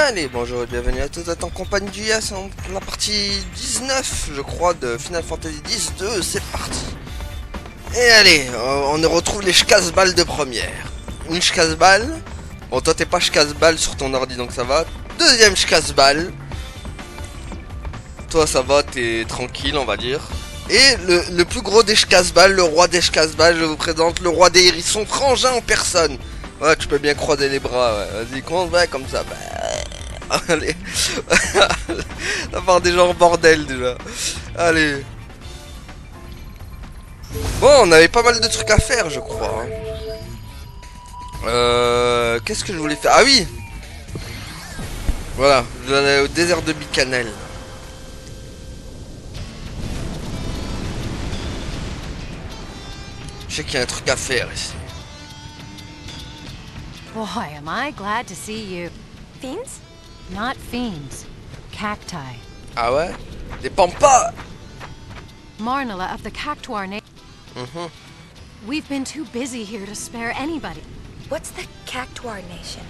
Allez, bonjour et bienvenue à tous, vous êtes en compagnie du Yas, en la partie 19, je crois, de Final Fantasy X-2, c'est parti. Et allez, on retrouve les casse-balles de première. Une casse-balle, bon toi t'es pas casse-balle sur ton ordi donc ça va. Deuxième casse-balle, toi ça va, t'es tranquille on va dire. Et le plus gros des casse-balles, le roi des casse-balles, je vous présente le roi des hérissons, Frangin en personne. Ouais, tu peux bien croiser les bras, ouais. Vas-y, commence va comme ça. Bah... Allez. Ça part déjà en bordel, déjà. Allez. Bon, on avait pas mal de trucs à faire, je crois. Qu'est-ce que je voulais faire? Ah oui. Voilà, je vais aller au désert de Bicanel. Je sais qu'il y a un truc à faire ici. Boy, am I glad to see you. Fiends? Not fiends. Cacti. Ah ouais? Des pampas. Marnala of the Cactuar Nation. We've been too busy here to spare anybody. What's the Cactuar Nation?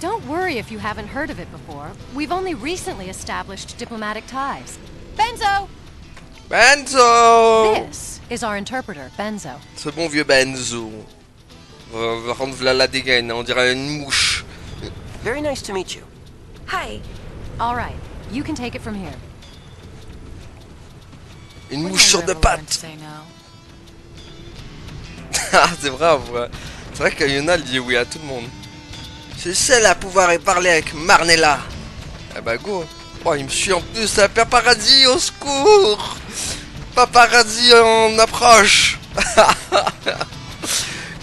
Don't worry if you haven't heard of it before. We've only recently established diplomatic ties. Benzo! Benzo! This is our interpreter, Benzo. Ce bon vieux Benzo. On va rendre la dégaine, on dirait une mouche. Very nice to meet you. Hi. All right, you can take it from here. Une mouche sur deux pattes. Ah, c'est vrai, en vrai. C'est vrai que Yona dit oui à tout le monde. C'est celle à pouvoir parler avec Marnella. Eh bah go. Oh, il me suit en plus, c'est un paparazzi, au secours. Paparazzi en approche.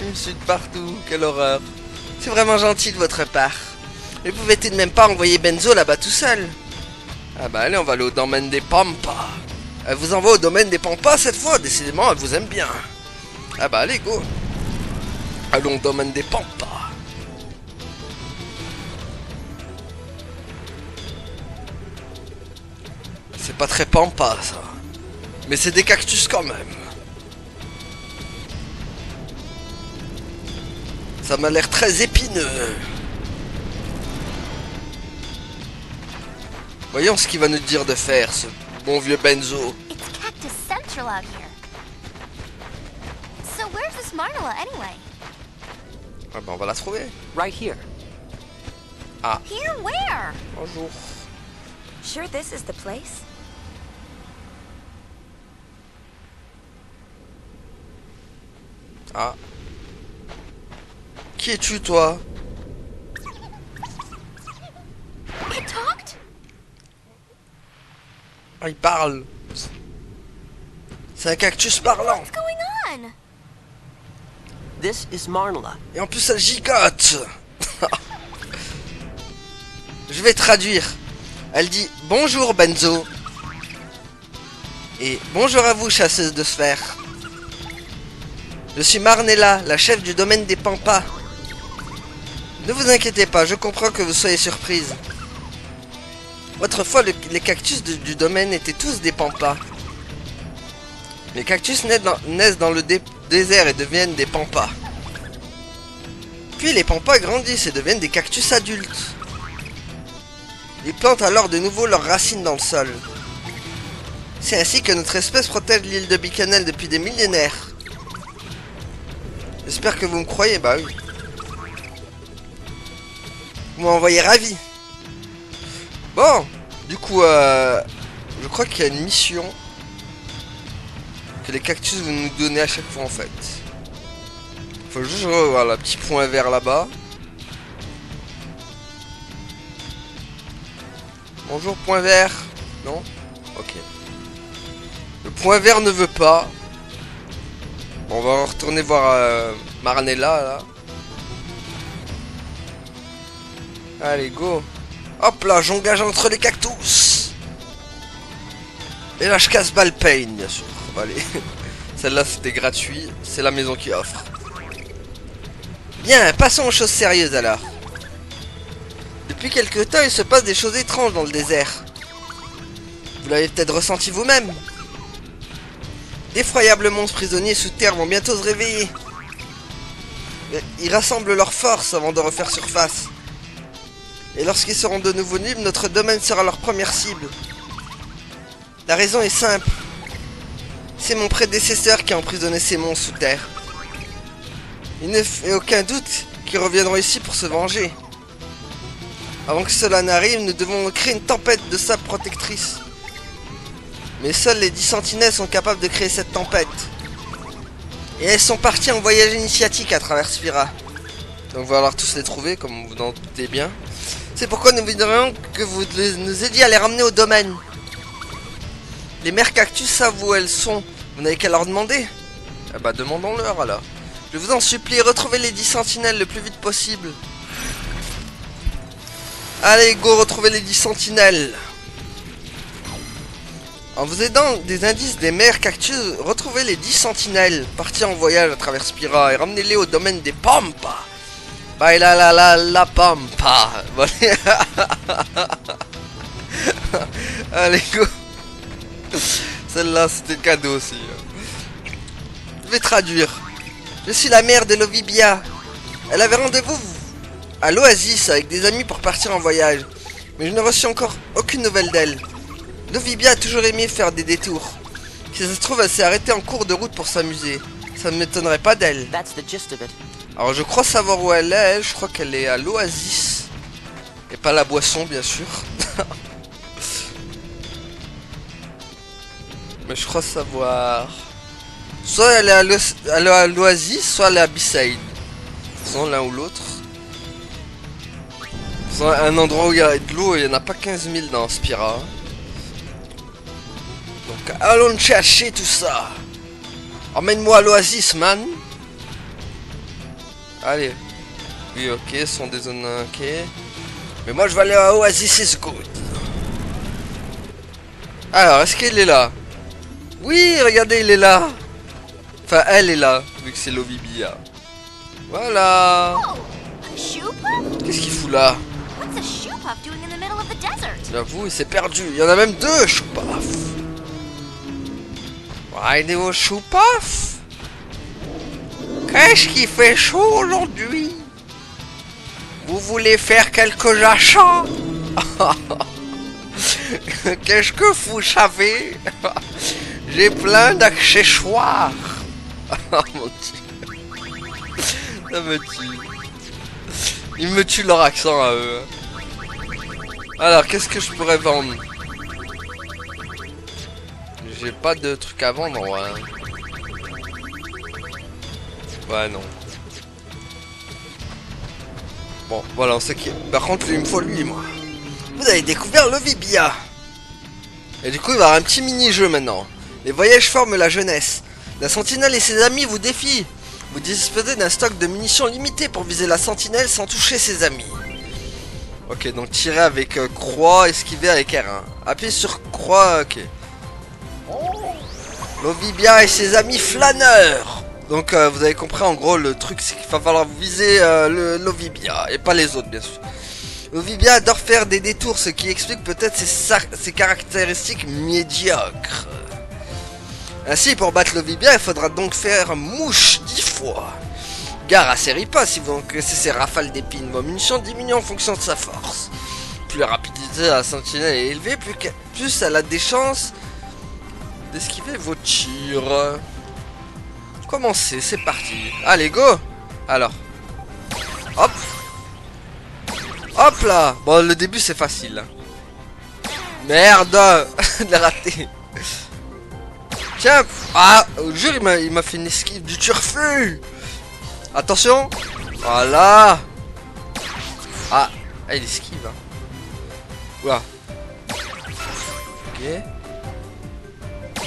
Il me suit de partout, quelle horreur. C'est vraiment gentil de votre part. Mais vous pouvez tout de même pas envoyer Benzo là-bas tout seul. Ah bah allez, on va aller au domaine des Pampas. Elle vous envoie au domaine des Pampas cette fois, décidément elle vous aime bien. Ah bah allez, go. Allons au domaine des Pampas. C'est pas très Pampa ça. Mais c'est des cactus quand même. Ça m'a l'air très épineux. Voyons ce qu'il va nous dire de faire, ce bon vieux Benzo. It's Cactus Central out here. So where's this Marnella anyway? Ah bah on va la trouver. Right here. Ah, Here where? bonjour. Sure this is the place? Ah. Qui es-tu toi? It talked? Ah, il parle. C'est un cactus parlant. What's going on? This is Marnella. Et en plus elle gigote. Je vais traduire. Elle dit bonjour Benzo. Et bonjour à vous chasseuse de sphères. Je suis Marnella, la chef du domaine des Pampas. Ne vous inquiétez pas, je comprends que vous soyez surprise. Autrefois, les cactus du domaine étaient tous des Pampas. Les cactus naissent dans le désert et deviennent des Pampas. Puis les Pampas grandissent et deviennent des cactus adultes. Ils plantent alors de nouveau leurs racines dans le sol. C'est ainsi que notre espèce protège l'île de Bicanel depuis des millénaires. J'espère que vous me croyez, bah oui. Vous m'envoyez ravi. Bon, du coup, je crois qu'il y a une mission que les cactus vont nous donner à chaque fois en fait. Faut juste voir le petit point vert là-bas. Bonjour point vert. Non? Ok. Le point vert ne veut pas. Bon, on va retourner voir Marnella là. Allez, go. Hop là, j'engage entre les cactus. Et là, je casse balle pain, bien sûr. Allez. Celle-là, c'était gratuit. C'est la maison qui offre. Bien, passons aux choses sérieuses alors. Depuis quelque temps, il se passe des choses étranges dans le désert. Vous l'avez peut-être ressenti vous-même. D'effroyables monstres prisonniers sous terre vont bientôt se réveiller. Ils rassemblent leurs forces avant de refaire surface. Et lorsqu'ils seront de nouveau libres, notre domaine sera leur première cible. La raison est simple. C'est mon prédécesseur qui a emprisonné ces monstres sous terre. Il ne fait aucun doute qu'ils reviendront ici pour se venger. Avant que cela n'arrive, nous devons créer une tempête de sable protectrice. Mais seuls les 10 sentinelles sont capables de créer cette tempête. Et elles sont parties en voyage initiatique à travers Spira. Donc on va falloir tous les trouver, comme vous en doutez bien. C'est pourquoi nous voudrions que vous nous aidiez à les ramener au domaine. Les mères cactus savent où elles sont. Vous n'avez qu'à leur demander. Ah bah demandons-leur alors. Je vous en supplie, retrouvez les 10 sentinelles le plus vite possible. Allez, go, retrouvez les 10 sentinelles. En vous aidant des indices des mères cactus, retrouvez les 10 sentinelles partis en voyage à travers Spira et ramenez-les au domaine des Pampa. Bye la Pampa. Bon, allez, go. Celle-là, c'était cadeau aussi. Je vais traduire. Je suis la mère de Lovibia. Elle avait rendez-vous à l'Oasis avec des amis pour partir en voyage. Mais je n'ai reçu encore aucune nouvelle d'elle. Lovibia a toujours aimé faire des détours. Si ça se trouve, elle s'est arrêtée en cours de route pour s'amuser. Ça ne m'étonnerait pas d'elle. Alors je crois savoir où elle est. Elle, je crois qu'elle est à l'Oasis. Et pas la boisson, bien sûr. Mais je crois savoir... Soit elle est à l'Oasis, soit elle est à B-Side. Faisons l'un ou l'autre. Faisons un endroit où il y a de l'eau et il n'y en a pas 15 000 dans Spira. Donc allons chercher tout ça. Emmène-moi à l'Oasis, man. Allez. Oui, ok, sont des zones... Ok. Mais moi je vais aller à Oasis is good. Alors, est-ce qu'il est là? Oui, regardez, il est là. Enfin, elle est là, vu que c'est Lovibia. Voilà. Qu'est-ce qu'il fout là? J'avoue, il s'est perdu. Il y en a même deux, Choupaf. Regardez vos Choupaf. Qu'est-ce qui fait chaud aujourd'hui? Vous voulez faire quelques achats? Qu'est-ce que vous savez? J'ai plein d'accessoires. Oh mon dieu. Ça me tue. Ils me tuent leur accent à eux. Alors, qu'est-ce que je pourrais vendre? J'ai pas de trucs à vendre, ouais. Ouais, non. Bon, voilà, on sait qui. Par contre, il me faut lui, moi. Vous avez découvert Lovibia. Et du coup, il va y avoir un petit mini-jeu maintenant. Les voyages forment la jeunesse. La sentinelle et ses amis vous défient. Vous disposez d'un stock de munitions limité pour viser la sentinelle sans toucher ses amis. Ok, donc tirer avec croix, esquiver avec R1. Appuyez sur croix, ok. Lovibia et ses amis flâneurs. Donc vous avez compris en gros le truc, c'est qu'il va falloir viser le Lovibia et pas les autres bien sûr. Lovibia adore faire des détours, ce qui explique peut-être ses caractéristiques médiocres. Ainsi, pour battre Lovibia, il faudra donc faire mouche 10 fois. Gare à ses ripostes si vous encaissez ses rafales d'épines. Vos munitions diminuent en fonction de sa force. Plus la rapidité de la sentinelle est élevée, plus elle a des chances d'esquiver vos tirs. Commencez, c'est parti. Allez, go. Alors. Hop. Hop là. Bon, le début c'est facile. Merde. Je l'ai raté. Tiens. Ah, jure, il m'a fait une esquive du turfu. Attention. Voilà. Ah, il esquive. Hein. Oula. Ok.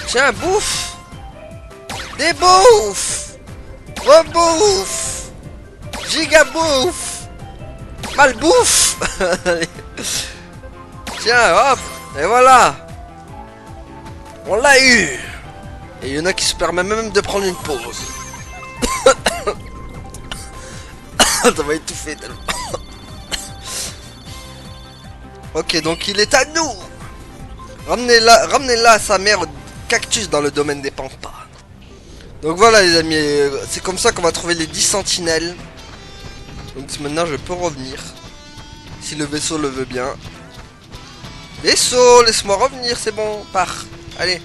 Tiens, bouffe. Des bouffes. Rebouffe. Giga bouffe. Malbouffe. Tiens, hop. Et voilà. On l'a eu. Et il y en a qui se permettent même de prendre une pause. Ça va étouffer tellement. Ok, donc il est à nous. Ramenez-la à sa mère cactus dans le domaine des Pampas. Donc voilà les amis, c'est comme ça qu'on va trouver les 10 sentinelles. Donc maintenant je peux revenir. Si le vaisseau le veut bien. Vaisseau, laisse-moi revenir, c'est bon, pars. Allez.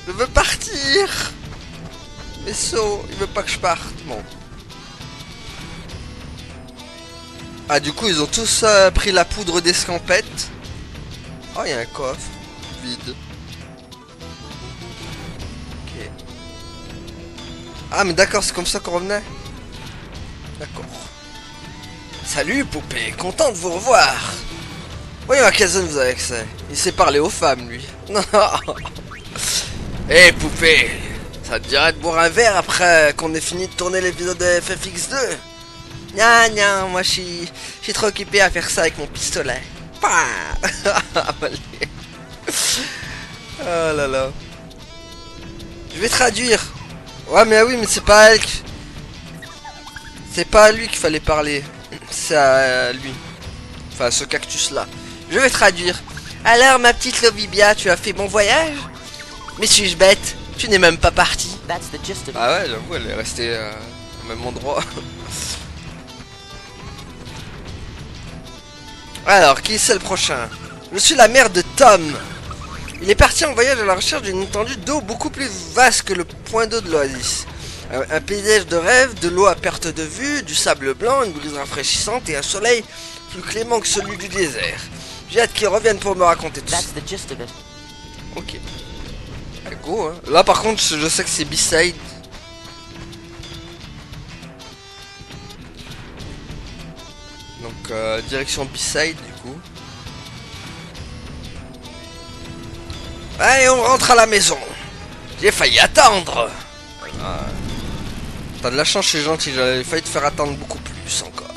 Je veux partir. Vaisseau, il veut pas que je parte. Bon. Ah, du coup, ils ont tous pris la poudre d'escampette. Oh, il y a un coffre. Vide. Ok. Ah, mais d'accord, c'est comme ça qu'on revenait. D'accord. Salut, poupée. Content de vous revoir. Voyons à quelle zone vous avez accès. Il sait parler aux femmes, lui. Hé, poupée. Ça te dirait de boire un verre après qu'on ait fini de tourner l'épisode de FFX2? Nya, moi je suis trop occupé à faire ça avec mon pistolet. Oh là là. Je vais traduire. Ouais, mais oui, mais c'est pas elle. C'est pas à lui qu'il fallait parler. C'est à lui. Enfin, ce cactus là. Je vais traduire. Alors, ma petite Lovibia, tu as fait bon voyage? Mais suis-je bête? Tu n'es même pas parti. Ah ouais, j'avoue, elle est restée au même endroit. Alors, qui c'est le prochain? Je suis la mère de Tom. Il est parti en voyage à la recherche d'une étendue d'eau beaucoup plus vaste que le point d'eau de l'oasis. Un paysage de rêve, de l'eau à perte de vue, du sable blanc, une brise rafraîchissante et un soleil plus clément que celui du désert. J'ai hâte qu'il revienne pour me raconter tout ça. Ok. Go, hein. Là par contre je sais que c'est B-side. Donc direction B-side du coup. Allez, on rentre à la maison. J'ai failli attendre. Ah. T'as de la chance, c'est gentil, j'avais failli te faire attendre beaucoup plus encore.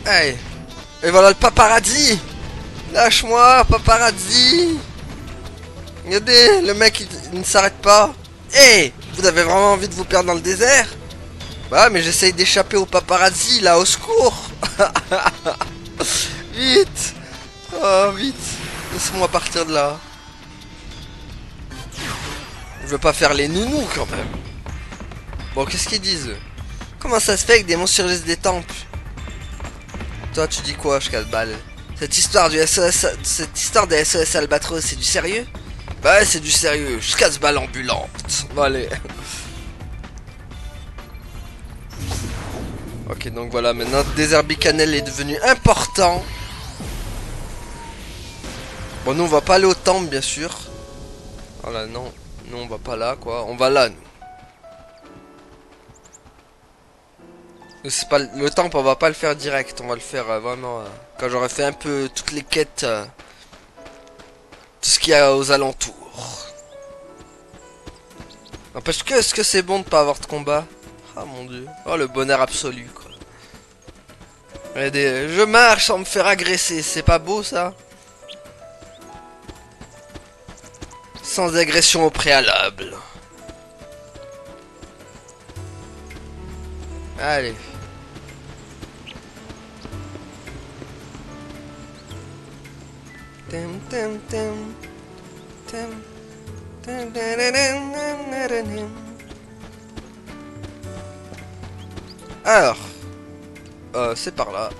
Allez. Et voilà le paparazzi. Lâche-moi, paparazzi. Regardez, le mec il ne s'arrête pas. Hé, vous avez vraiment envie de vous perdre dans le désert? Bah mais j'essaye d'échapper au paparazzi là, au secours. Vite. Oh vite. Laisse-moi partir de là. Je veux pas faire les nounous quand même. Bon, qu'est-ce qu'ils disent? Comment ça se fait que des monstres surgissent des temples? Toi tu dis quoi, je casse balle? Cette histoire des SOS Albatros, c'est du sérieux? Bah ouais, c'est du sérieux, je casse balle ambulante. Bon allez. Ok, donc voilà, maintenant désert Bicanel est devenu important. Bon, nous on va pas aller au temple bien sûr. Voilà, non, nous on va pas là quoi, on va là nous. C'est pas le temple, on va pas le faire direct, on va le faire vraiment quand j'aurai fait un peu toutes les quêtes, tout ce qu'il y a aux alentours. N'empêche que est-ce que c'est bon de pas avoir de combat? Ah mon dieu, oh le bonheur absolu quoi. Regardez, je marche sans me faire agresser, c'est pas beau ça? Sans agression au préalable. Allez. Alors, c'est par là.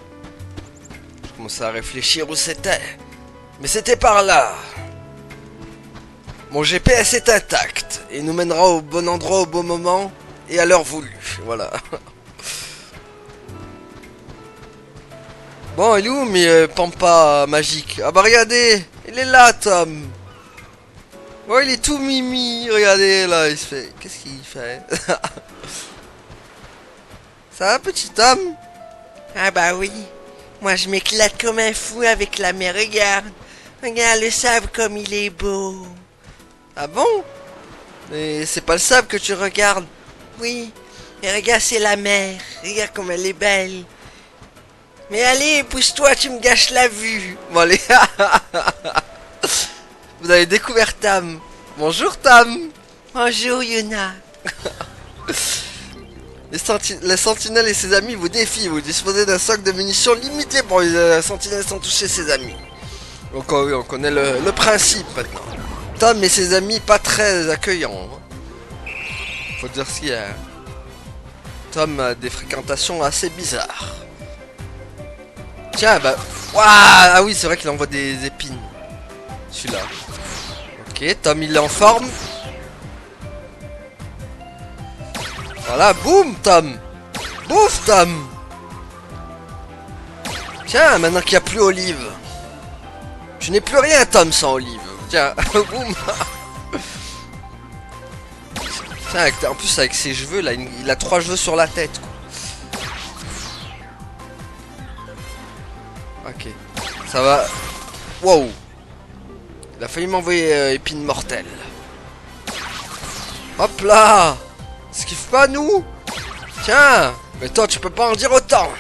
Je commençais à réfléchir où c'était. Mais c'était par là. Mon GPS est intact et nous mènera au bon endroit au bon moment et à l'heure voulue. Voilà. Bon, il est où mes pampas magiques? Ah bah regardez, il est là Tom. Oh, il est tout mimi, regardez là, il se fait... Qu'est-ce qu'il fait? Ça va petit Tom? Ah bah oui, moi je m'éclate comme un fou avec la mer, regarde. Regarde le sable comme il est beau. Ah bon? Mais c'est pas le sable que tu regardes. Oui, mais regarde c'est la mer, regarde comme elle est belle. Mais allez, pousse-toi, tu me gâches la vue. Bon allez. Vous avez découvert Tam. Bonjour Tam. Bonjour Yuna. Les sentinelles et ses amis vous défient. Vous disposez d'un stock de munitions limité pour les sentinelles sans toucher ses amis. Donc oui, on connaît le principe maintenant. Tam et ses amis pas très accueillants. Faut dire ce qu'il y a. Tom a des fréquentations assez bizarres. Tiens, bah... Waouh, ah oui, c'est vrai qu'il envoie des épines. Celui-là. Ok, Tom, il est en forme. Voilà, boum, Tom. Bouffe, Tom. Tiens, maintenant qu'il n'y a plus Olive. Tu n'es plus rien, Tom, sans Olive. Tiens, boum. Tiens, en plus, avec ses cheveux, là, il a 3 cheveux sur la tête, quoi. Ok. Ça va. Wow. Il a failli m'envoyer épine mortelle. Hop là. Ce qu'il fait pas, nous. Tiens. Mais toi, tu peux pas en dire autant.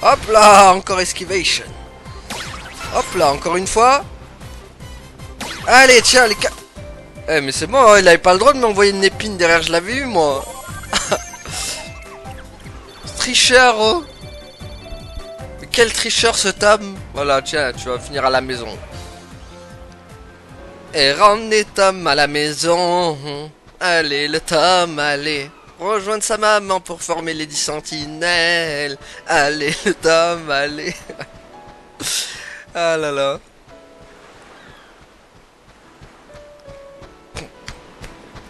Hop là. Encore esquivation. Hop là. Encore une fois. Allez, tiens, les... Eh, mais c'est bon, hein, il avait pas le droit de m'envoyer une épine derrière, je l'avais eu, moi. Tricheur, oh. Mais quel tricheur, ce Tom. Voilà, tiens, tu vas finir à la maison. Et ramenez Tom à la maison. Allez, le Tom, allez. Rejoindre sa maman pour former les 10 sentinelles. Allez, le Tom, allez. Ah là là.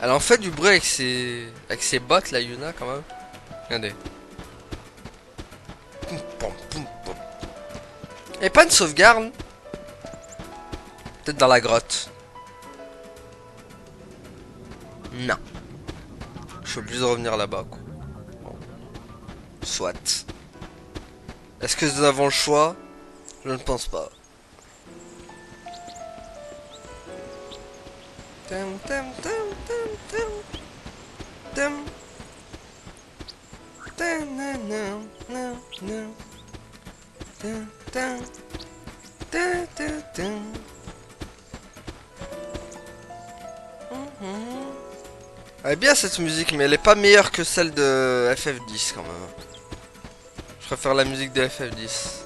Elle en fait du bruit avec ses bottes, la Yuna, quand même. Regardez. Et pas une sauvegarde. Peut-être dans la grotte. Non. Je suis obligé de revenir là-bas, quoi. Bon. Soit. Est-ce que nous avons le choix? Je ne pense pas. Elle est bien cette musique, mais elle est pas meilleure que celle de FF10 quand même. Je préfère la musique de FF10.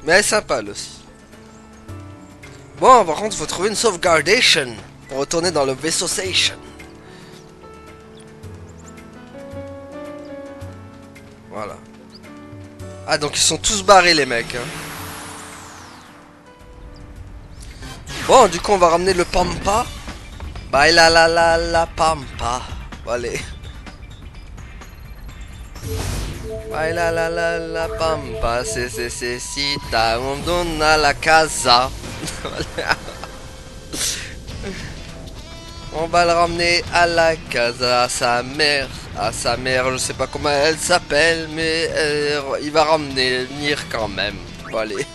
Mais elle est sympa elle aussi. Bon, par contre, il faut trouver une sauvegardation pour retourner dans le vaisseau station. Voilà. Ah, donc ils sont tous barrés, les mecs. Hein. Bon, du coup, on va ramener le Pampa. Baila la Pampa. Allez. Baila la Pampa. C'est si ta on donne à la casa. On va le ramener à la casa, à sa mère. À sa mère, je sais pas comment elle s'appelle, mais il va venir quand même. Bon, allez.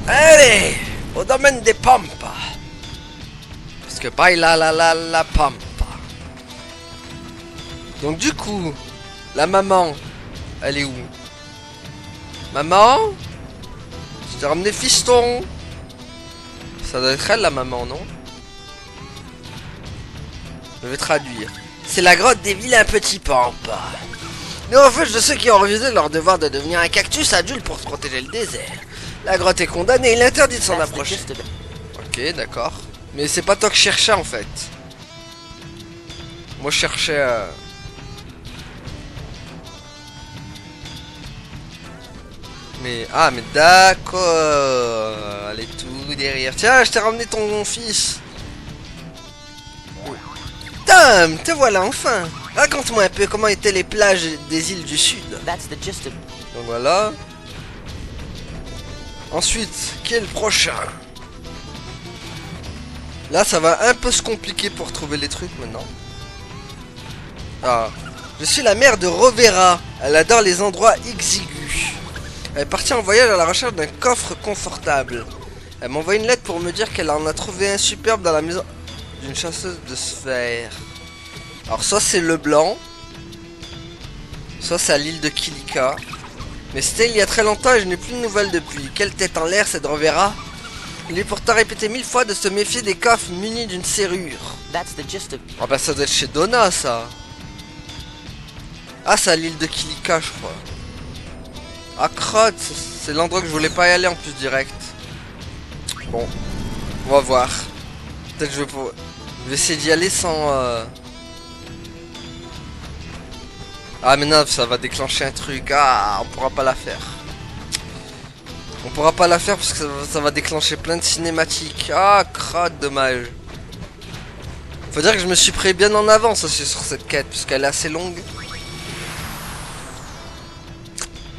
Allez, au domaine des Pampas. Parce que baila la Pampa. Donc du coup, la maman, elle est où? Maman? Je t'ai ramené fiston. Ça doit être elle la maman, non? Je vais traduire. C'est la grotte des vilains petits Pampas. Nous refuge de ceux qui ont refusé leur devoir de devenir un cactus adulte pour protéger le désert. La grotte est condamnée, il est interdit de s'en approcher. Ok, d'accord. Mais c'est pas toi que je cherchais en fait. Moi je cherchais... Mais... Ah, mais d'accord. Elle est tout derrière. Tiens, je t'ai ramené ton fils. Tom, te voilà enfin. Raconte-moi un peu comment étaient les plages des îles du Sud. Donc voilà. Ensuite, qui est le prochain? Là, ça va un peu se compliquer pour trouver les trucs maintenant. Ah. Je suis la mère de Rovera. Elle adore les endroits exigus. Elle est partie en voyage à la recherche d'un coffre confortable. Elle m'a envoyé une lettre pour me dire qu'elle en a trouvé un superbe dans la maison d'une chasseuse de sphères. Alors soit c'est le blanc, soit c'est à l'île de Kilika. Mais c'était il y a très longtemps et je n'ai plus de nouvelles depuis. Quelle tête en l'air cette Rovera. Il est pourtant répété 1000 fois de se méfier des coffres munis d'une serrure. Ah bah ça doit être chez Donna ça. Ah c'est à l'île de Kilika je crois. Ah crotte, c'est l'endroit que je voulais pas y aller en plus direct. Bon, on va voir. Peut-être je vais pouvoir... Je vais essayer d'y aller sans... Ah mais non, ça va déclencher un truc. Ah, on pourra pas la faire. On pourra pas la faire parce que ça va déclencher plein de cinématiques. Ah, crade, dommage. Faut dire que je me suis pris bien en avance aussi sur cette quête puisqu'elle est assez longue.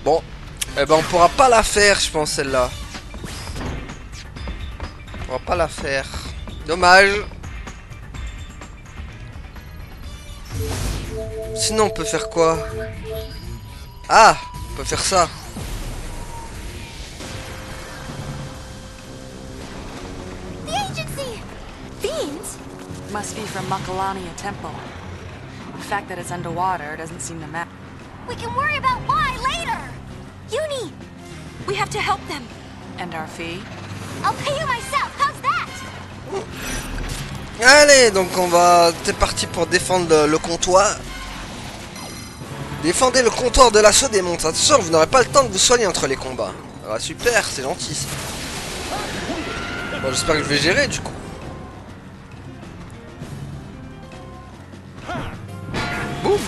Bon, eh ben on pourra pas la faire, je pense, celle-là. On va pas la faire. Dommage. Sinon on peut faire quoi? Ah, on peut faire ça. The agency! Fiends? Must be from Makalania Temple. The fact that it's underwater doesn't seem to matter. We can worry about why later! Uni! We have to help them. And our fee? I'll pay you myself, how's that? Allez, donc on va... C'est parti pour défendre le comptoir. Défendez le comptoir de l'assaut des monstres. Attention, vous n'aurez pas le temps de vous soigner entre les combats. Ah super, c'est gentil ça. Bon, j'espère que je vais gérer du coup. Boum.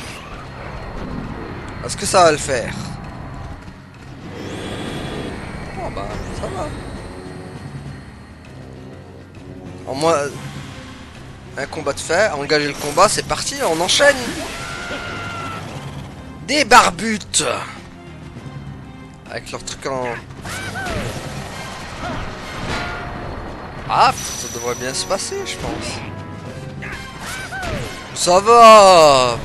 Est-ce que ça va le faire? Oh bah, ça va. En moins... Un combat de fer, engager le combat, c'est parti, on enchaîne. Des barbutes. Avec leur truc en... Ah, ça devrait bien se passer, je pense. Ça va.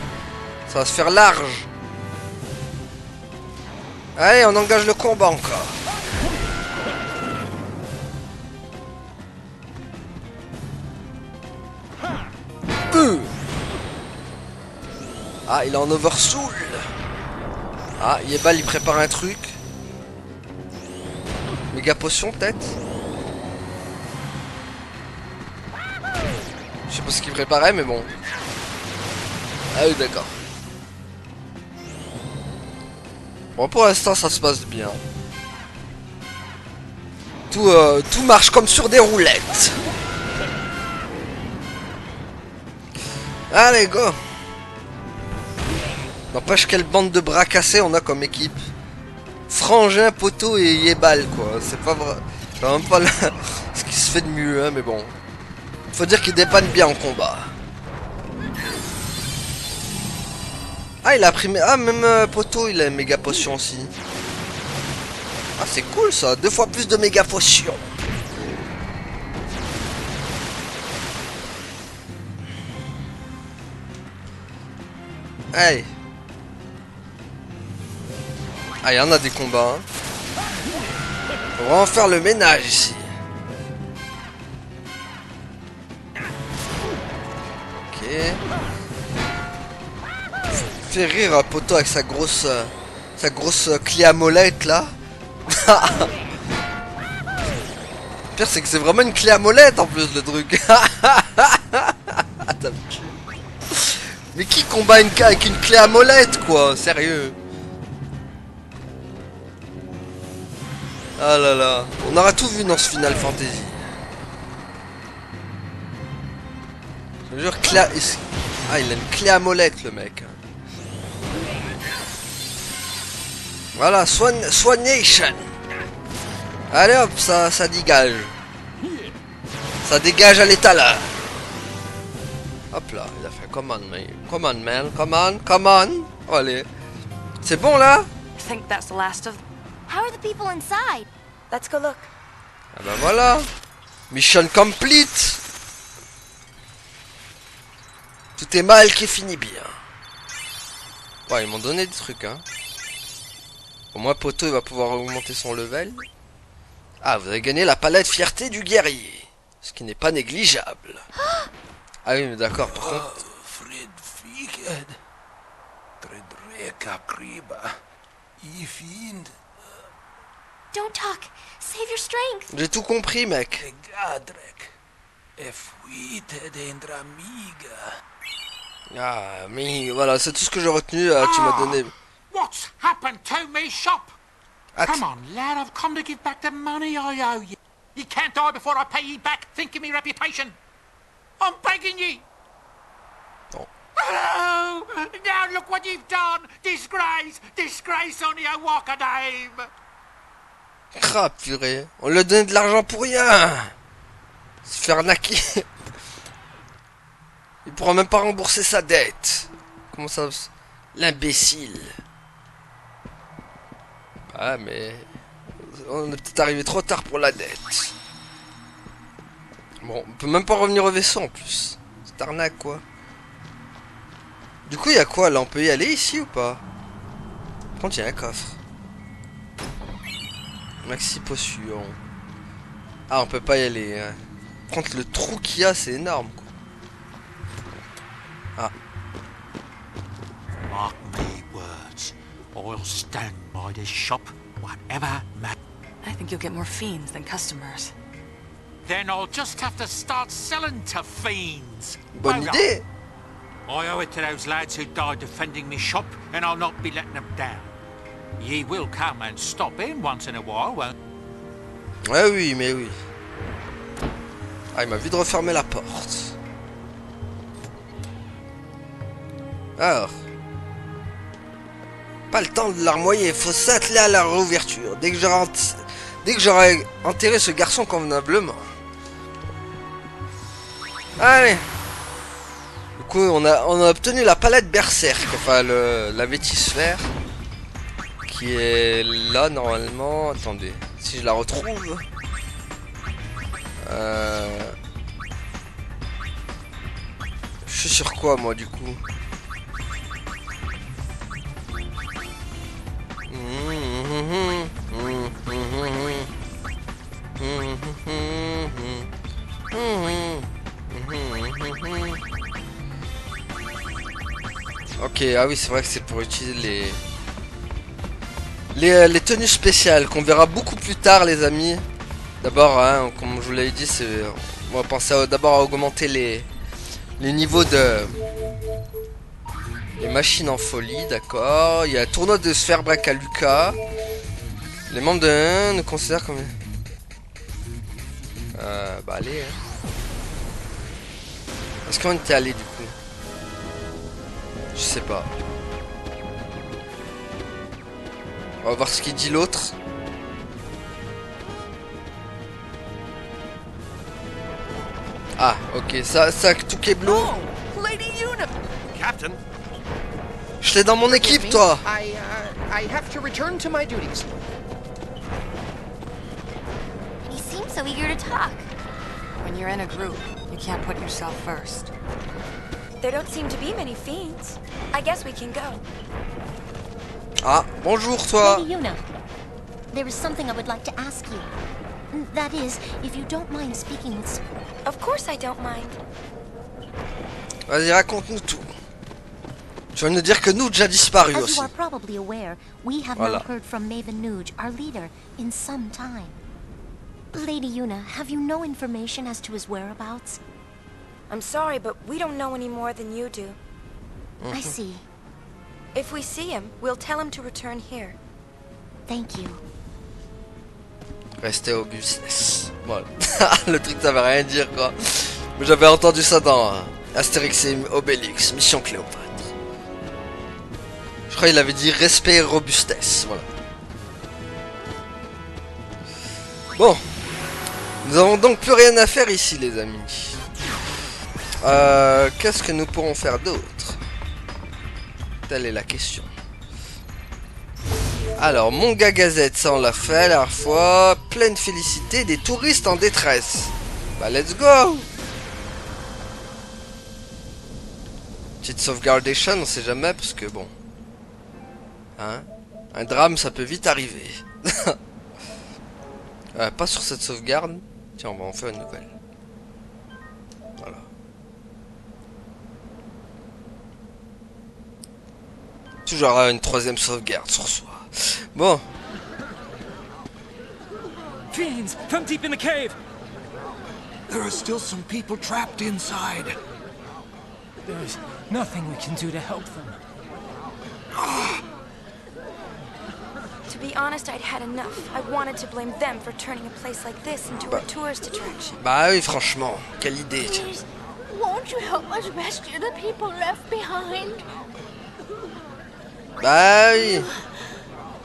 Ça va se faire large. Allez, on engage le combat encore. Ah, il est en oversoul. Ah, Yebal il prépare un truc. Méga potion peut-être. Je sais pas ce qu'il préparait mais bon. Ah oui d'accord. Bon pour l'instant ça se passe bien. Tout marche comme sur des roulettes. Allez go. N'empêche quelle bande de bras cassés on a comme équipe. Frangin, Poteau et Yebal quoi. C'est pas vrai. C'est même pas ce qui se fait de mieux hein, mais bon. Faut dire qu'il dépanne bien en combat. Ah il a pris... Ah même Poteau il a une méga potion aussi. Ah c'est cool ça. 2 fois plus de méga potions. Hey. Ah, il y en a des combats. Hein. On va en faire le ménage ici. Ok. Fait rire un Poteau avec sa grosse clé à molette là. Le pire c'est que c'est vraiment une clé à molette en plus le truc. Mais qui combat avec une clé à molette quoi? Sérieux? Ah là là, on aura tout vu dans ce Final Fantasy. Je jure, ah, il a une clé à molette le mec. Voilà, Soignation. Allez hop, ça dégage. Ça dégage à l'étalage. Hop là, il a fait come on man, come on. Oh, allez. C'est bon là? I think that's the last of... How are the people inside? Let's go look. Ah bah voilà. Mission complete. Tout est mal qui finit bien. Ouais, ils m'ont donné des trucs hein. Au moins Poteau il va pouvoir augmenter son level. Ah, vous avez gagné la palette fierté du guerrier. Ce qui n'est pas négligeable. Ah oui mais d'accord par contre. Don't talk. Save your strength. J'ai tout compris mec. Ah mais voilà c'est tout ce que j'ai retenu. Tu m'as donné. What's happened to me shop? Ah, Come on, lad, I've come to give back the money I owe you. You can't die before I pay you back. Think of me reputation. I'm begging ye. Non. Oh, now look what you've done. Disgrace, disgrace on your walker name. Ah, purée. On lui a donné de l'argent pour rien. Se faire arnaquer. Il pourra même pas rembourser sa dette. Comment ça... L'imbécile. Ah, mais... On est peut-être arrivé trop tard pour la dette. Bon, on peut même pas revenir au vaisseau en plus. C'est arnaque, quoi. Du coup, il y a quoi là? On peut y aller ici ou pas? Par contre, il y a un coffre. Maxi potion. Ah, on peut pas y aller. Hein. Par contre, le trou qu'il y a, c'est énorme, quoi. Ah. Mark me words. I'll stand by this shop, whatever matters. I think you'll get more fiends than customers. Then I'll just have to start selling to fiends. Bonne Won't I? idée. I owe it to those lads who died defending me shop, and I'll not be letting them down. Ye will come and stop in once in a while, won't? Ouais, oui, mais oui. Ah, il m'a vite refermé la porte. Alors. Pas le temps de larmoyer, il faut s'atteler à la réouverture. Dès que j'aurai enterré ce garçon convenablement. Allez. Du coup, on a obtenu la palette berserk, enfin la vétisphère. Qui est là normalement. Attendez, si je la retrouve. Je suis sur quoi moi du coup? Ok, ah oui, c'est vrai que c'est pour utiliser les tenues spéciales qu'on verra beaucoup plus tard, les amis. D'abord, hein, comme je vous l'avais dit, on va penser d'abord à augmenter les niveaux de les machines en folie, d'accord. Il y a un tournoi de sphère braque à Lucas. Les membres de 1 nous considèrent comme... bah allez. Hein. Est-ce qu'on était allé du coup? Je sais pas. On va voir ce qu'il dit l'autre. Ah, ok, ça tout Keblo. Lady Una! Captain, Je l'ai dans mon équipe, toi. I have to return to my duties. He seems so eager to talk. When you're in a group, you can't put yourself first. There don't seem to be many fiends. I guess we can go. Ah, bonjour, toi. Lady Una, there is something I would like to ask you. That is, if you don't mind speaking with... Of course I don't mind. Vas-y, raconte-nous tout. Tu vas nous dire que Nuge a disparu As you aussi. are probably aware, we have Voilà. not heard from Maven Nuge, our leader, in some time. Lady Una, have you no information as to his whereabouts? I'm sorry, but we don't know any more than you do. I see. If we see him, we'll tell him to return here. Thank you. Restez au business. Voilà. Le truc, ça veut rien dire, quoi. Mais j'avais entendu ça dans Astérix et Obélix, Mission Cléopâtre. Je crois qu'il avait dit respect et robustesse. Voilà. Bon. Nous avons donc plus rien à faire ici, les amis. Qu'est-ce que nous pourrons faire d'autre? Telle est la question. Alors, Monga Gazette, ça on l'a fait la dernière fois. Pleine félicité des touristes en détresse. Bah, let's go! Petite sauvegardation, on sait jamais, parce que bon. Hein? Un drame, ça peut vite arriver. Pas sur cette sauvegarde. Tiens, on va en faire une nouvelle. Voilà. Toujours une troisième sauvegarde sur soi. Bon. Fiends from deep in the cave. There are still some people trapped inside. There's nothing we can do to help them. To be honest, I'd had enough. I wanted to blame them for turning a place like this into a tourist attraction. Bah oui, franchement, quelle idée. There's Won't you help us rescue the people left behind? Bah oui.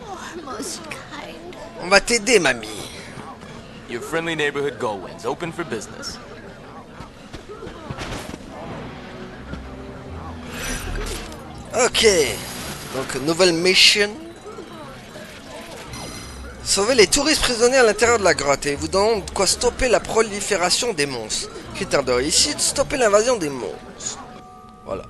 Oh, most kind. On va t'aider, mamie. Your friendly neighborhood Gullwings, open for business. Ok. Donc, nouvelle mission. Sauvez les touristes prisonniers à l'intérieur de la grotte et vous donnons de quoi stopper la prolifération des monstres. Critère de réussite, stopper l'invasion des monstres. Voilà.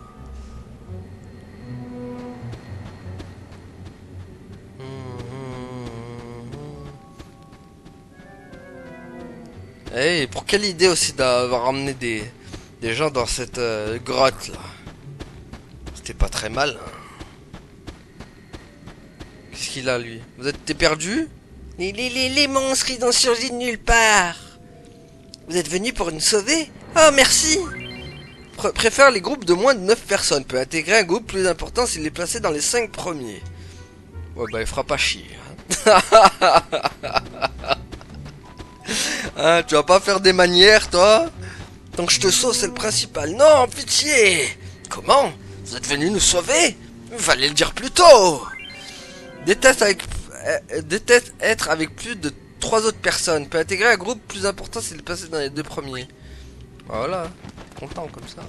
Et pour quelle idée aussi d'avoir ramené des gens dans cette grotte là. C'était pas très mal. Qu'est-ce qu'il a lui? T'es perdu? Les monstres ils ont surgi de nulle part. Vous êtes venu pour nous sauver? Oh merci. Préfère les groupes de moins de 9 personnes. Peut intégrer un groupe plus important s'il est placé dans les 5 premiers. Ouais bah il fera pas chier. Hein, tu vas pas faire des manières toi? Tant que je te sauve c'est le principal. Non pitié. Comment? Vous êtes venu nous sauver? Il fallait le dire plus tôt. Déteste être avec plus de 3 autres personnes. Peut intégrer un groupe plus important s'il est passé dans les 2 premiers. Voilà. Content comme ça.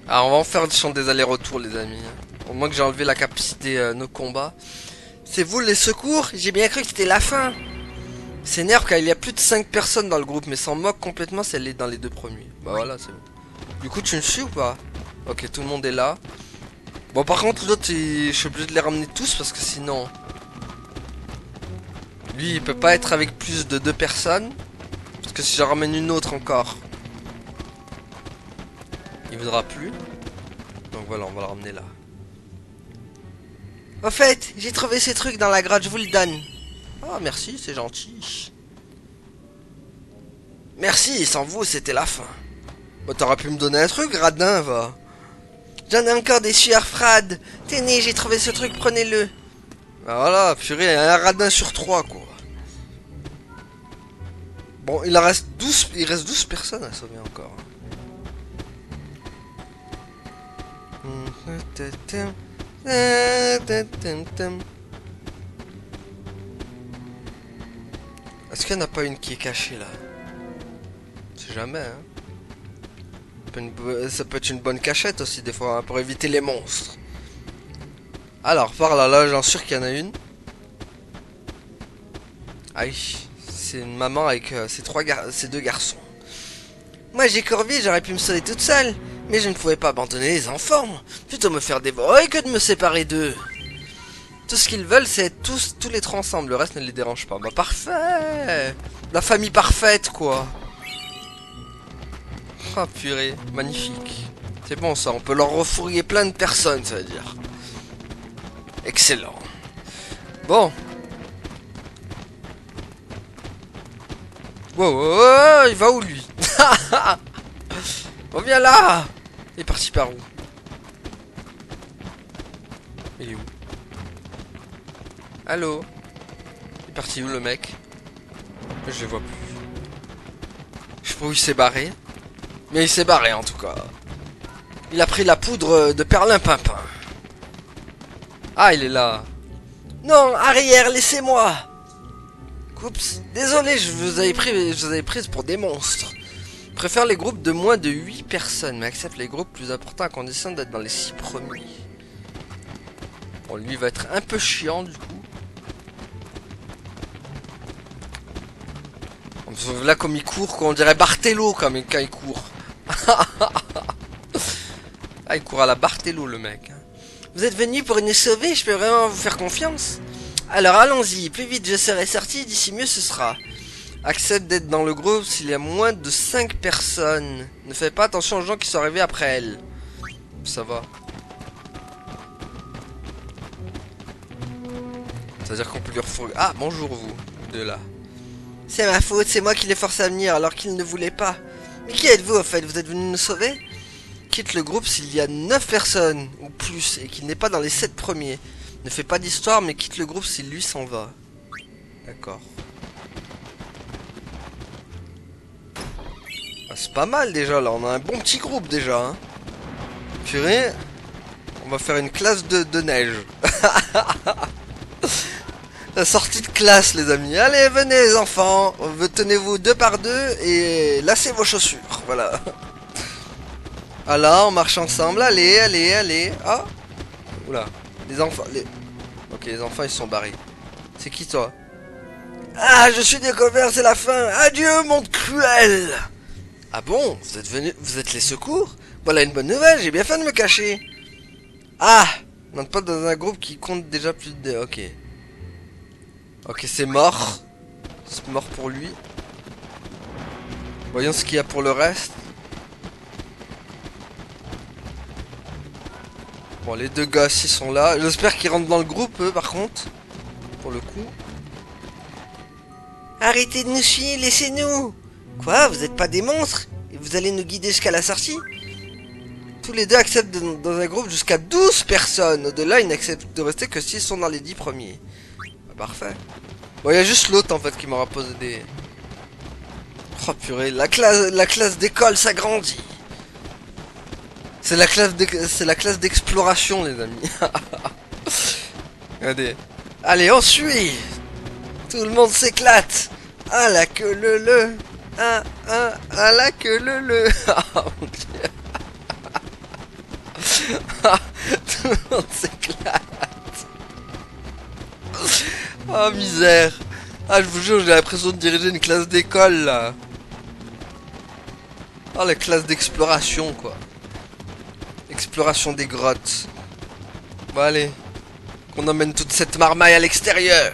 Alors on va en faire des allers-retours les amis. Au moins que j'ai enlevé la capacité nos combats. C'est vous les secours? J'ai bien cru que c'était la fin. C'est énerve car il y a plus de 5 personnes dans le groupe. Mais s'en moque complètement si elle est dans les 2 premiers. Bah voilà c'est bon. Du coup tu me suis ou pas? Ok tout le monde est là. Bon par contre l'autre je suis obligé de les ramener tous parce que sinon lui il peut pas être avec plus de 2 personnes. Parce que si j'en ramène une autre encore il voudra plus. Donc voilà on va le ramener là. Au fait j'ai trouvé ces trucs dans la grotte, je vous le donne. Oh merci c'est gentil. Merci sans vous c'était la fin. Bah t'aurais pu me donner un truc radin va. J'en ai encore des sueurs froides. Tenez, j'ai trouvé ce truc, prenez-le. Ben voilà, purée, un radin sur 3 quoi. Bon, il reste 12 personnes à sauver encore. Est-ce qu'il n'y en a pas une qui est cachée là? C'est jamais hein. Ça peut être une bonne cachette aussi des fois hein, pour éviter les monstres. Alors par là j'en suis sûr qu'il y en a une. Aïe, c'est une maman avec ses 2 garçons. Moi j'ai corvé, j'aurais pu me sauver toute seule, mais je ne pouvais pas abandonner les enfants. Plutôt me faire dévorer que de me séparer d'eux. Tout ce qu'ils veulent c'est être tous les 3 ensemble, le reste ne les dérange pas. Bah parfait. La famille parfaite quoi. Ah purée, magnifique. C'est bon ça, on peut leur refourguer plein de personnes, ça veut dire. Excellent. Bon. Wow, il va où lui? On vient là. Il est parti par où? Il est où? Allô? Il est parti où le mec? Je le vois plus. Je sais pas où il s'est barré. Mais il s'est barré en tout cas. Il a pris la poudre de perlimpinpin. Ah il est là. Non, arrière, laissez-moi. Oups, désolé, je vous avais prise pour des monstres. Préfère les groupes de moins de 8 personnes, mais accepte les groupes plus importants à condition d'être dans les 6 premiers. Bon, lui va être un peu chiant du coup. Là comme il court, quoi, on dirait Barthello quand il court. Ah, il court à la Barthello le mec. Vous êtes venu pour nous sauver, je peux vraiment vous faire confiance? Alors allons-y, plus vite je serai sorti, d'ici mieux ce sera. Accepte d'être dans le groupe s'il y a moins de 5 personnes. Ne fais pas attention aux gens qui sont arrivés après elle. Ça va. C'est-à-dire qu'on peut lui refourguer. Ah, bonjour vous, de là. C'est ma faute, c'est moi qui l'ai forcé à venir alors qu'il ne voulait pas. Mais qui êtes-vous au fait? Vous êtes venu nous sauver? Quitte le groupe s'il y a 9 personnes ou plus et qu'il n'est pas dans les 7 premiers. Ne fais pas d'histoire mais quitte le groupe si lui s'en va. D'accord. Ah, c'est pas mal déjà là, on a un bon petit groupe déjà. Hein. Purée, on va faire une classe de neige. La sortie de classe les amis. Allez venez les enfants, tenez-vous 2 par 2 et lacez vos chaussures. Voilà. Ah là, on marche ensemble, allez, allez, allez. Ah. Oula, les enfants... Ok, les enfants ils sont barrés. C'est qui toi? Ah, je suis découvert, c'est la fin. Adieu, monde cruel. Ah bon, vous êtes les secours? Voilà une bonne nouvelle, j'ai bien fait de me cacher. Ah, on n'entre pas dans un groupe qui compte déjà plus de... Ok. Ok, c'est mort. C'est mort pour lui. Voyons ce qu'il y a pour le reste. Bon, les 2 gars ils sont là. J'espère qu'ils rentrent dans le groupe, eux, par contre. Pour le coup. Arrêtez de nous suivre, laissez-nous. Quoi, vous êtes pas des monstres? Et vous allez nous guider jusqu'à la sortie? Tous les 2 acceptent dans un groupe jusqu'à 12 personnes. Au-delà, ils n'acceptent de rester que s'ils sont dans les 10 premiers. Bah, parfait. Bon, il y a juste l'autre, en fait, qui m'aura posé des... Oh, purée, la classe d'école s'agrandit. C'est la classe d'exploration, les amis. Regardez. Allez, on suit. Tout le monde s'éclate. Ah la queue le. Ah la queue le. Oh mon dieu. Tout le monde s'éclate. Oh misère. Ah je vous jure, j'ai l'impression de diriger une classe d'école là. Oh la classe d'exploration quoi. Exploration des grottes. Bon allez. On emmène toute cette marmaille à l'extérieur.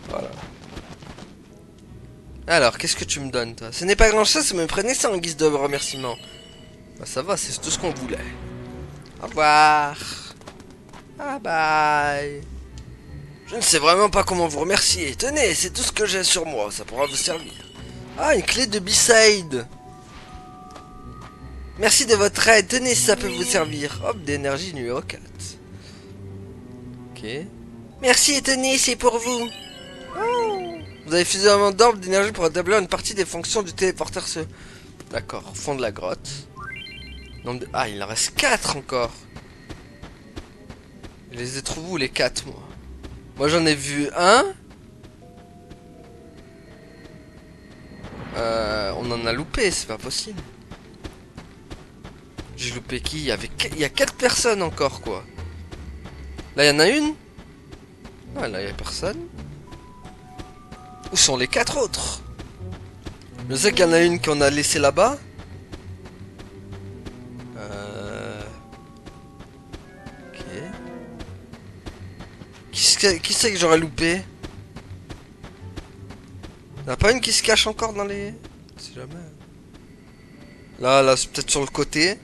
Voilà. Alors, qu'est-ce que tu me donnes, toi? Ce n'est pas grand-chose, mais me prenez ça en guise de remerciement. Bah ça va, c'est tout ce qu'on voulait. Au revoir. Bye bye. Je ne sais vraiment pas comment vous remercier. Tenez, c'est tout ce que j'ai sur moi, ça pourra vous servir. Ah, une clé de B-Side. Merci de votre aide, tenez si ça peut vous servir. Hop, d'énergie numéro 4. Ok. Merci et tenez, c'est pour vous. Oh. Vous avez suffisamment d'orbes d'énergie pour établir une partie des fonctions du téléporteur. D'accord, au fond de la grotte. Ah, il en reste 4 encore. Je les ai trouvés où les 4 moi? Moi j'en ai vu un. On en a loupé, c'est pas possible. J'ai loupé qui? Il y a 4 personnes encore quoi. Là il y en a une. Ah là il y a personne. Où sont les 4 autres? Je sais qu'il y en a une qu'on a laissée là-bas. Ok. Qui c'est que j'aurais loupé? Il n'y en a pas une qui se cache encore dans les... Si jamais. Là c'est peut-être sur le côté.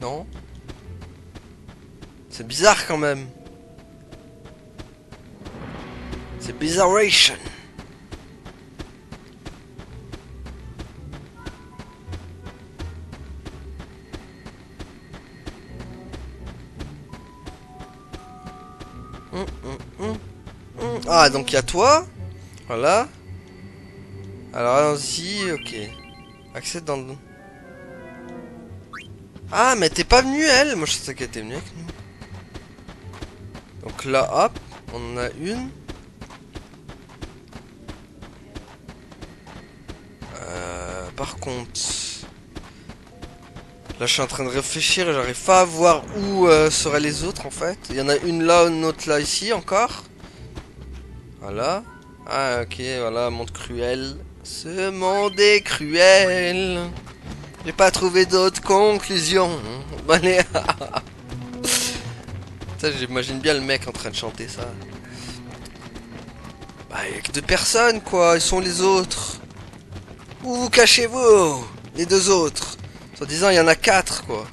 Non? C'est bizarre quand même. C'est bizarration. Ah donc il y a toi. Voilà. Alors allons-y, ok. Accède dans le... Ah mais t'es pas venu elle. Moi je sais qu'elle était venue avec nous. Donc là hop, on en a une. Par contre, là je suis en train de réfléchir et j'arrive pas à voir où seraient les autres en fait. Il y en a une là, une autre là ici encore. Voilà. Ah ok, voilà, monde cruel. Ce monde est cruel. J'ai pas trouvé d'autres conclusions. Allez. J'imagine bien le mec en train de chanter ça. Bah il y a que 2 personnes quoi, ils sont les autres. Où vous cachez-vous? Les 2 autres. Soit disant il y en a 4 quoi.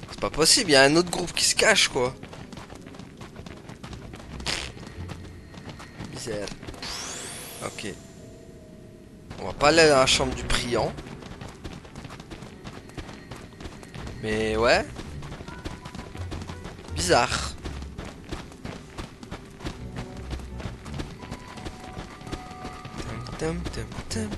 C'est pas possible, il y a un autre groupe qui se cache quoi. Misère. Ok. On va pas aller dans la chambre du priant. Mais ouais. Bizarre. Tum, tum, tum.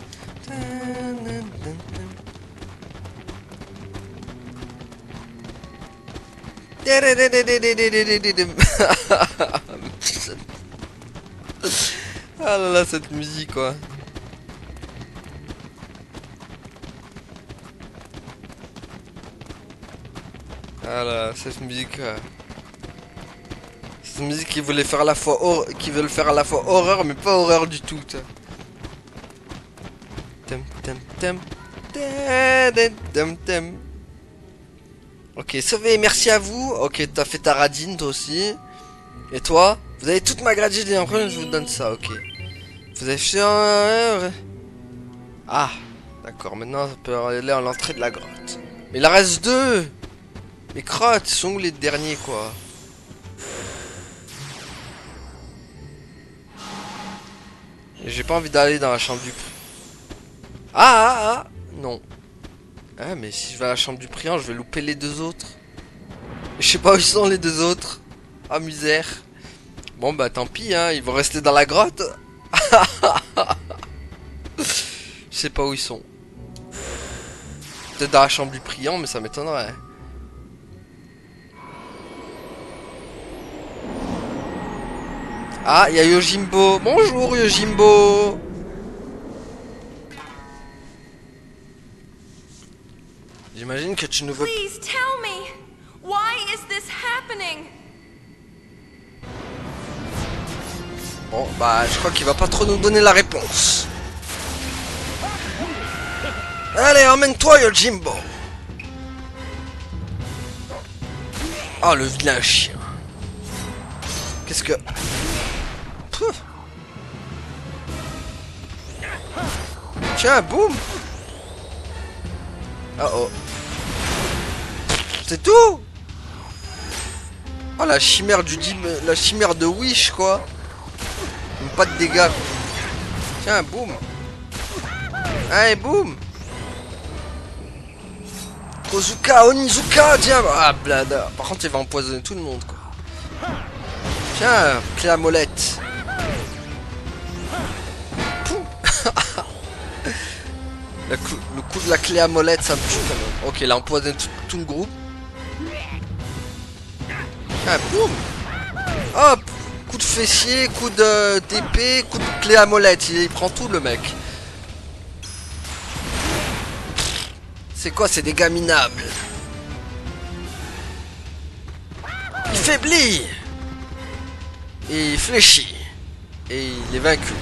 Ah là là, cette musique quoi. Ah là, cette musique. Cette musique qui voulait faire à la fois qui veut le faire à la fois horreur mais pas horreur du tout. Tum, tum, tum. Tum, tum. Ok, sauvé, merci à vous. Ok, t'as fait ta radine toi aussi. Et toi? Vous avez toute ma gratitude et en premier je vous donne ça, ok. Vous avez fait un... Ah, d'accord, maintenant on peut aller à l'entrée de la grotte. Mais il en reste 2. Mais crottes, sont où les derniers quoi? J'ai pas envie d'aller dans la chambre du... Ah, non. Ah, mais si je vais à la chambre du priant, je vais louper les 2 autres. Je sais pas où ils sont les 2 autres. Ah, misère. Bon, bah tant pis, hein, ils vont rester dans la grotte. Je sais pas où ils sont. Peut-être dans la chambre du priant, mais ça m'étonnerait. Ah, il y a Yojimbo. Bonjour, Yojimbo. J'imagine que tu ne veux... Please tell me, why is this happening? Bon, bah, je crois qu'il va pas trop nous donner la réponse. Allez, emmène-toi, Yojimbo. Ah, le vilain chien. Qu'est-ce que... Pouf. Tiens, boum. Oh oh. C'est tout. Oh, la chimère du la chimère de Wish, quoi. Même pas de dégâts. Tiens, boum. Allez, boum. Kozuka, Onizuka, tiens. Ah, blada. Par contre, il va empoisonner tout le monde, quoi. Tiens, clé à molette. Le coup de la clé à molette, ça me tue quand même. Ok, il a empoisonné tout le groupe. Ah, boum. Hop. Coup de fessier, coup d'épée, coup de clé à molette. Il prend tout, le mec. C'est quoi, ces dégâts minables? Il faiblit. Et il fléchit. Et il est vaincu.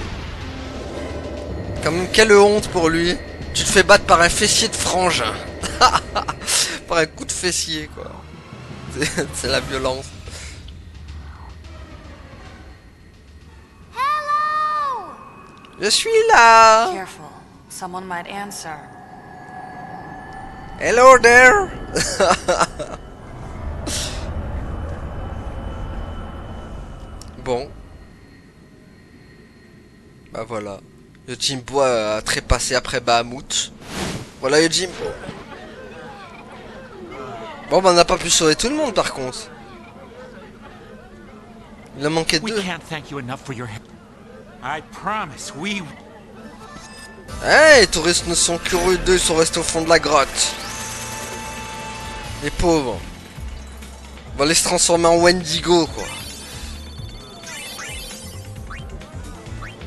Quand même, quelle honte pour lui. Tu te fais battre par un fessier de frangin. Par un coup de fessier, quoi. C'est la violence. Hello! Je suis là. Careful. Someone might answer. Hello there. Bon. Bah voilà. Yojimbo a trépassé après Bahamut. Voilà Yojimbo. Bon bah on n'a pas pu sauver tout le monde par contre. Il en manquait 2. We can't thank you enough for your help. I promise we... Hey, les touristes ne sont curieux d'eux, ils sont restés au fond de la grotte. Les pauvres. On va les se transformer en Wendigo, quoi.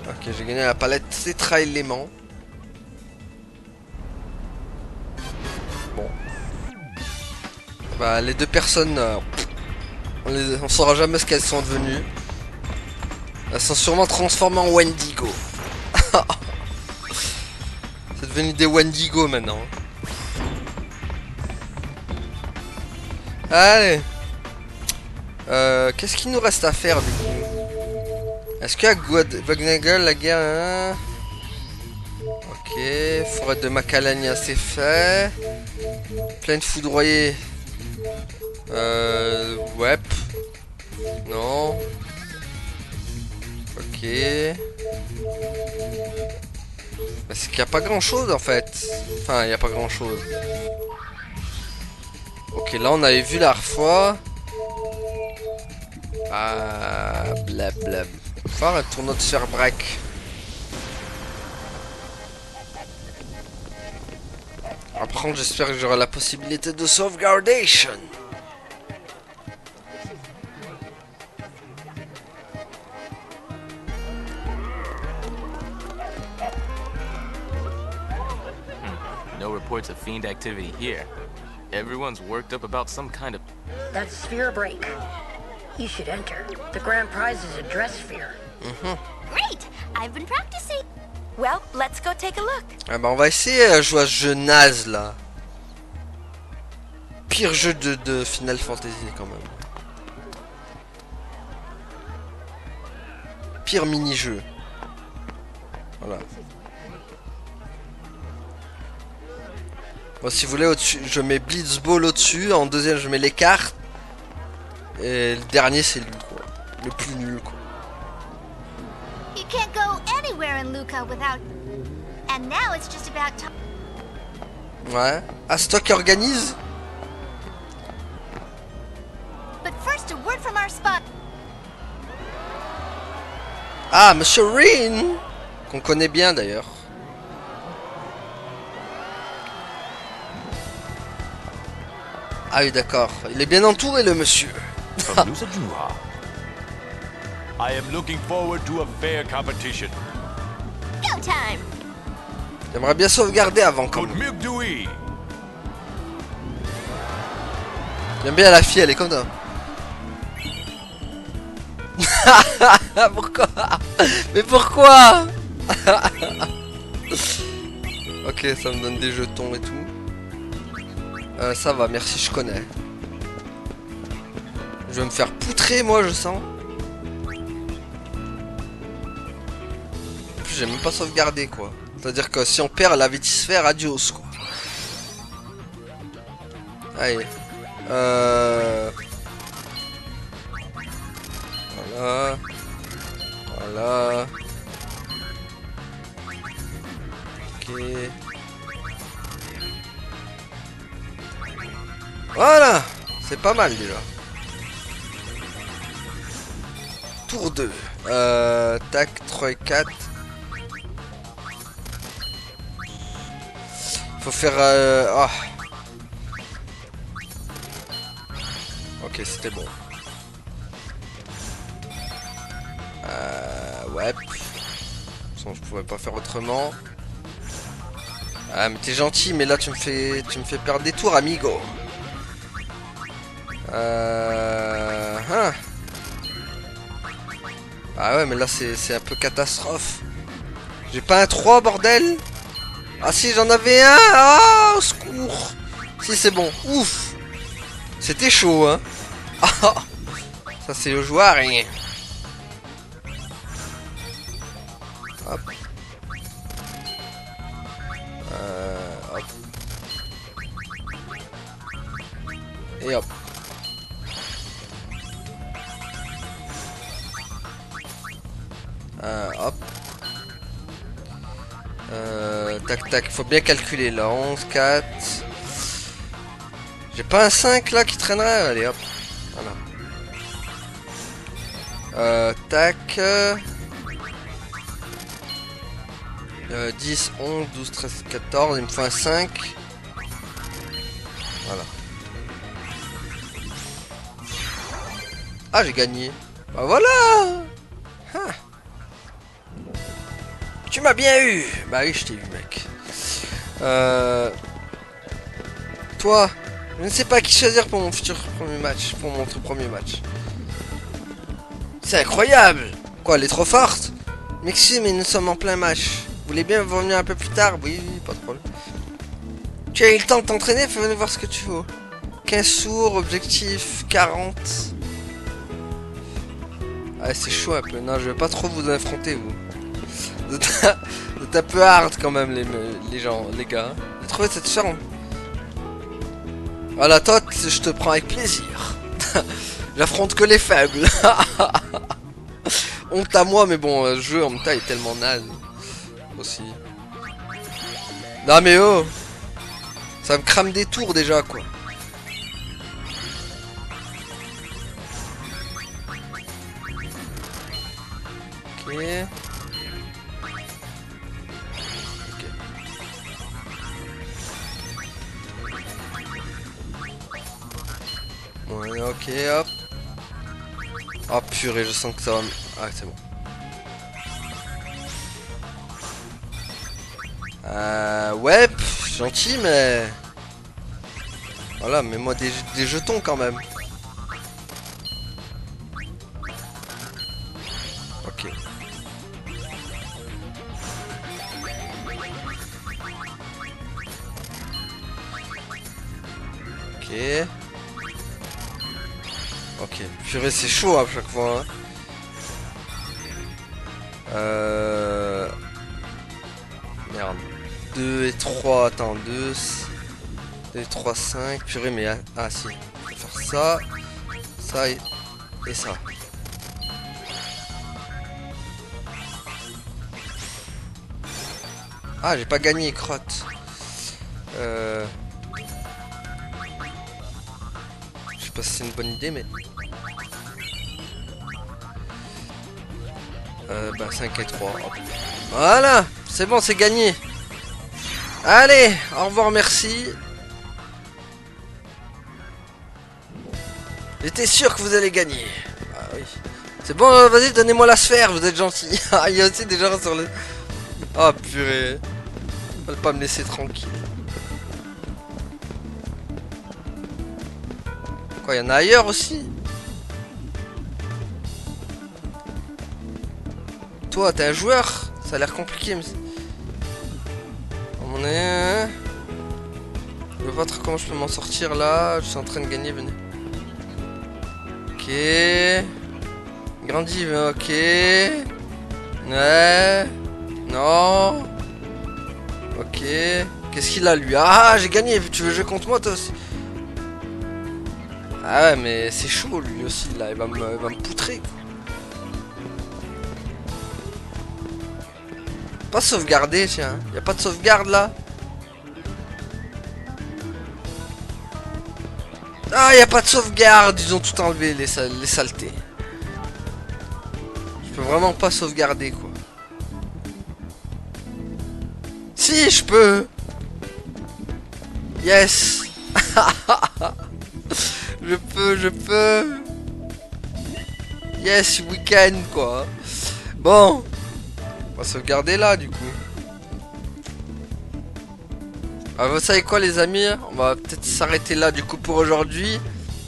Ok, j'ai gagné la palette tétra-éléments. Bon. Bah, les 2 personnes... on saura jamais ce qu'elles sont devenues. Elles sont sûrement transformées en Wendigo. C'est devenu des Wendigo maintenant. Allez. Qu'est-ce qu'il nous reste à faire du coup? Est-ce qu'à Wagnagel la guerre... Hein? Ok. Forêt de Macalania c'est fait. Plaine foudroyée. Ouais. Non. Ok. Bah, c'est qu'il n'y a pas grand chose en fait. Enfin, il n'y a pas grand chose. Ok, là on avait vu la dernière fois. Ah, blablabla. Faire un tournoi de sphère braque. Par contre, j'espère que j'aurai la possibilité de sauvegardation. No reports of fiend activity here. Everyone's worked up about some kind of... That's sphere break. You should enter. The grand prize is a dress sphere. Great! I've been practicing. Well, let's go take a look. Ah bah on va essayer à jouer à ce jeu naze là. Pire jeu de Final Fantasy quand même. Pire mini-jeu. Voilà. Bon, si vous voulez, au-dessus, je mets Blitzball au-dessus. En deuxième, je mets les cartes. Et le dernier, c'est lui, quoi. Le plus nul, quoi. You can't go anywhere in Luca without... And now it's just about time. Ouais. Ah, c'est toi qui organise? But first, a word from our spot. Ah, Monsieur Rin, qu'on connaît bien d'ailleurs. Ah oui, d'accord. Il est bien entouré, le monsieur. From Nusa Dua. I am looking forward to a fair competition. Go time. J'aimerais bien sauvegarder avant quand même. J'aime bien la fille, elle est comme ça. Pourquoi? Mais pourquoi? Ok, ça me donne des jetons et tout. Ça va, merci, je connais. Je vais me faire poutrer, moi, je sens. En plus, j'ai même pas sauvegardé, quoi. C'est-à-dire que si on perd la vitisphère, adios, quoi. Allez. Voilà. Voilà. Ok. Voilà. C'est pas mal déjà. Tour 2. Tac, 3 et 4. Faut faire... Oh. Ok, c'était bon. Ouais. De toute façon, je pouvais pas faire autrement. Ah, mais t'es gentil, mais là tu me fais perdre des tours, amigo. Ah ouais, mais là c'est un peu catastrophe. J'ai pas un 3, bordel. Ah si, j'en avais un. Ah, au secours. Si, c'est bon. Ouf. C'était chaud, hein. Ça, c'est le joueur, rien. Hop. Hop. Et hop. Hop. Tac tac, faut bien calculer là. 11, 4. J'ai pas un 5 là qui traînerait. Allez hop. Voilà. Tac. 10, 11, 12, 13, 14. Il me faut un 5. Voilà. Ah, j'ai gagné. Bah voilà. Ah. Tu m'as bien eu. Bah oui, je t'ai eu, mec. Toi, je ne sais pas qui choisir pour mon futur premier match. Pour mon premier match. C'est incroyable. Quoi, elle est trop forte? M'excuse, mais nous sommes en plein match. Vous voulez bien revenir un peu plus tard? Oui, pas de problème. Tu as eu le temps de t'entraîner? Fais venir voir ce que tu veux. 15 sourds, objectif 40. Ah, c'est chaud un peu. Non, je vais pas trop vous affronter, vous. Vous êtes un peu hard quand même, les gens, les gars. J'ai trouvé cette charme. Voilà, toi, je te prends avec plaisir. J'affronte que les faibles. Honte à moi, mais bon, le jeu en même temps est tellement naze. Aussi. Non mais oh, ça me crame des tours déjà, quoi. Ok. Ok. Ok, hop. Oh purée, je sens que ça va... Ah, c'est bon. Ouais, gentil, mais... Voilà, mets-moi des jetons quand même. Ok. Ok. Ok. Purée, c'est chaud à chaque fois. Hein. Merde. 2 et 3. Attends, 2 et 3, 5. Purée, mais... Ah, si. Je vais faire ça. Ça et ça. Ah, j'ai pas gagné, crotte. Je sais pas si c'est une bonne idée, mais... Bah 5 et 3. Hop. Voilà, c'est bon, c'est gagné. Allez, au revoir, merci. J'étais sûr que vous allez gagner. Ah oui. C'est bon, vas-y, donnez-moi la sphère, vous êtes gentil. Il y a aussi des gens sur le... Oh purée. Ils veulent pas me laisser tranquille. Quoi, il y en a ailleurs aussi? Toi, t'es un joueur? Ça a l'air compliqué, mais... On est... Je vois pas trop comment je peux m'en sortir là. Je suis en train de gagner, venez. Ok. Grandi, ok. Ouais. Non. Ok. Qu'est-ce qu'il a lui? Ah, j'ai gagné. Tu veux jouer contre moi toi aussi? Ah ouais, mais c'est chaud lui aussi là. Il va me poutrer. Pas sauvegarder, tiens. Y a pas de sauvegarde là? Ah, y a pas de sauvegarde. Ils ont tout enlevé, les saletés. Je peux vraiment pas sauvegarder quoi. Si, je peux. Yes. Je peux. Yes, we can quoi. Bon. On va sauvegarder là du coup. Ah, vous savez quoi les amis? On va peut-être s'arrêter là du coup pour aujourd'hui.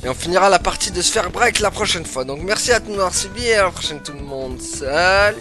Et on finira la partie de Sphere Break la prochaine fois. Donc merci à tous d'avoir suivi et à la prochaine tout le monde. Salut.